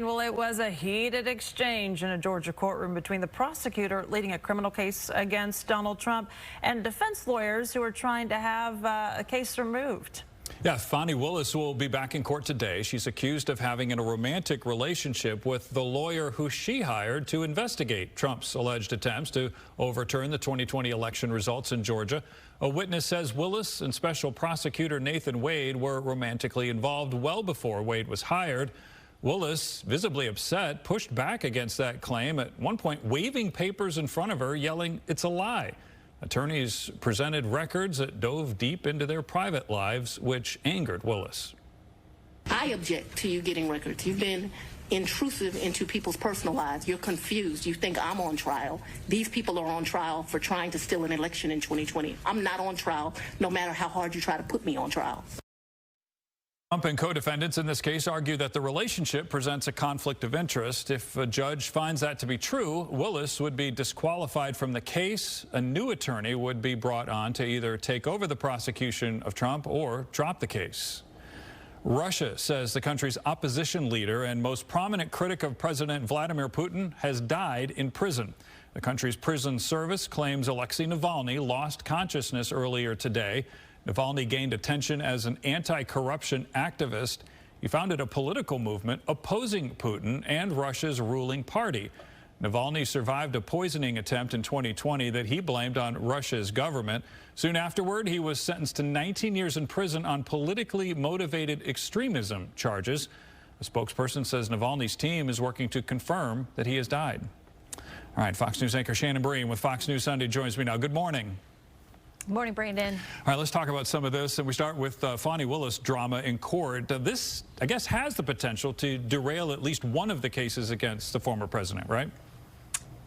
Well, it was a heated exchange in a Georgia courtroom between the prosecutor leading a criminal case against Donald Trump and defense lawyers who are trying to have a case removed. Yeah, Fani Willis will be back in court today. She's accused of having a romantic relationship with the lawyer who she hired to investigate Trump's alleged attempts to overturn the 2020 election results in Georgia. A witness says Willis and special prosecutor Nathan Wade were romantically involved well before Wade was hired. Willis, visibly upset, pushed back against that claim, at one point waving papers in front of her, yelling, "It's a lie." Attorneys presented records that dove deep into their private lives, which angered Willis. I object to you getting records. You've been intrusive into people's personal lives. You're confused. You think I'm on trial. These people are on trial for trying to steal an election in 2020. I'm not on trial, no matter how hard you try to put me on trial. Trump and co-defendants in this case argue that the relationship presents a conflict of interest. If a judge finds that to be true, Willis would be disqualified from the case. A new attorney would be brought on to either take over the prosecution of Trump or drop the case. Russia says the country's opposition leader and most prominent critic of President Vladimir Putin has died in prison. The country's prison service claims Alexi Navalny lost consciousness earlier today. Navalny gained attention as an anti-corruption activist. He founded a political movement opposing Putin and Russia's ruling party. Navalny survived a poisoning attempt in 2020 that he blamed on Russia's government. Soon afterward, he was sentenced to 19 years in prison on politically motivated extremism charges. A spokesperson says Navalny's team is working to confirm that he has died. All right, Fox News anchor Shannon Bream with Fox News Sunday joins me now. Good morning. Good morning, Brandon. All right, let's talk about some of this. And we start with Fani Willis drama in court. This, I guess, has the potential to derail at least one of the cases against the former president, right?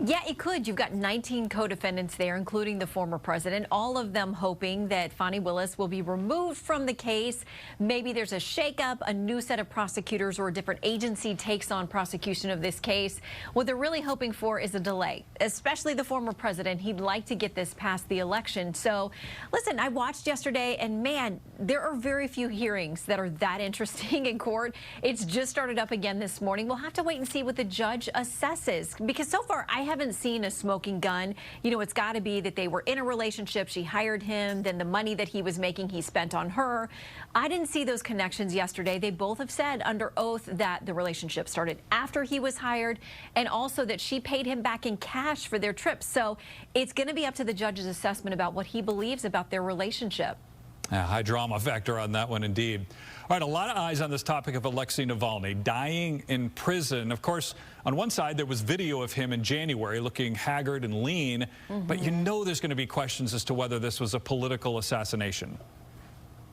Yeah, it could. You've got 19 co-defendants there, including the former president, all of them hoping that Fani Willis will be removed from the case. Maybe there's a shakeup, a new set of prosecutors, or a different agency takes on prosecution of this case. What they're really hoping for is a delay, especially the former president. He'd like to get this past the election. So, listen, I watched yesterday, and man, there are very few hearings that are that interesting in court. It's just started up again this morning. We'll have to wait and see what the judge assesses, because so far I haven't seen a smoking gun. You know, it's got to be that they were in a relationship. She hired him. Then the money that he was making, he spent on her. I didn't see those connections yesterday. They both have said under oath that the relationship started after he was hired, and also that she paid him back in cash for their trip. So it's going to be up to the judge's assessment about what he believes about their relationship. High drama factor on that one, indeed. All right, a lot of eyes on this topic of Alexi Navalny dying in prison. Of course, on one side, there was video of him in January looking haggard and lean, but you know there's going to be questions as to whether this was a political assassination.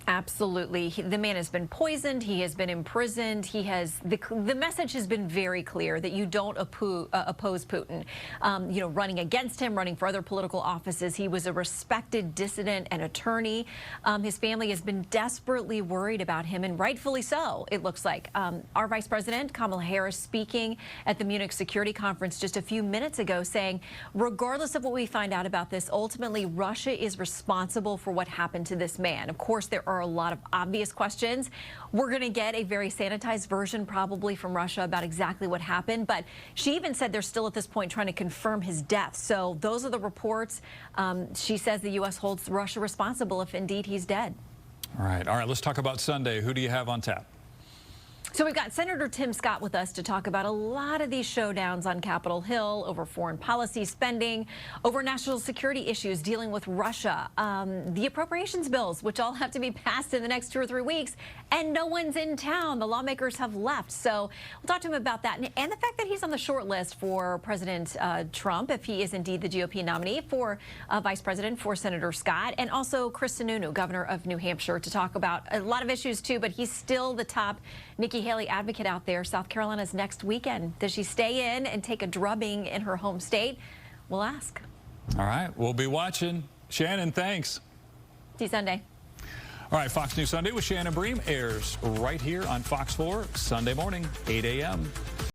Absolutely. The man has been poisoned. He has been imprisoned. He has the message has been very clear that you don't oppose Putin. You know, running against him, running for other political offices. He was a respected dissident and attorney. His family has been desperately worried about him, and rightfully so, it looks like. Our Vice President, Kamala Harris, speaking at the Munich Security Conference just a few minutes ago, saying, regardless of what we find out about this, ultimately Russia is responsible for what happened to this man. Of course, there are a lot of obvious questions. We're going to get a very sanitized version probably from Russia about exactly what happened, but she even said they're still at this point trying to confirm his death. So those are the reports. She says the U.S. holds Russia responsible if indeed he's dead. All right, let's talk about Sunday. Who do you have on tap? So we've got Senator Tim Scott with us to talk about a lot of these showdowns on Capitol Hill over foreign policy spending, over national security issues dealing with Russia, the appropriations bills, which all have to be passed in the next 2 or 3 weeks, and no one's in town. The lawmakers have left. So we'll talk to him about that, and the fact that he's on the short list for President Trump, if he is indeed the GOP nominee for Vice President for Senator Scott, and also Chris Sununu, governor of New Hampshire, to talk about a lot of issues too, but he's still the top Nikki Haley advocate out there. South Carolina's next weekend. Does she stay in and take a drubbing in her home state? We'll ask. All right, we'll be watching. Shannon, thanks. See you Sunday. All right, Fox News Sunday with Shannon Bream airs right here on Fox 4 Sunday morning, 8 a.m.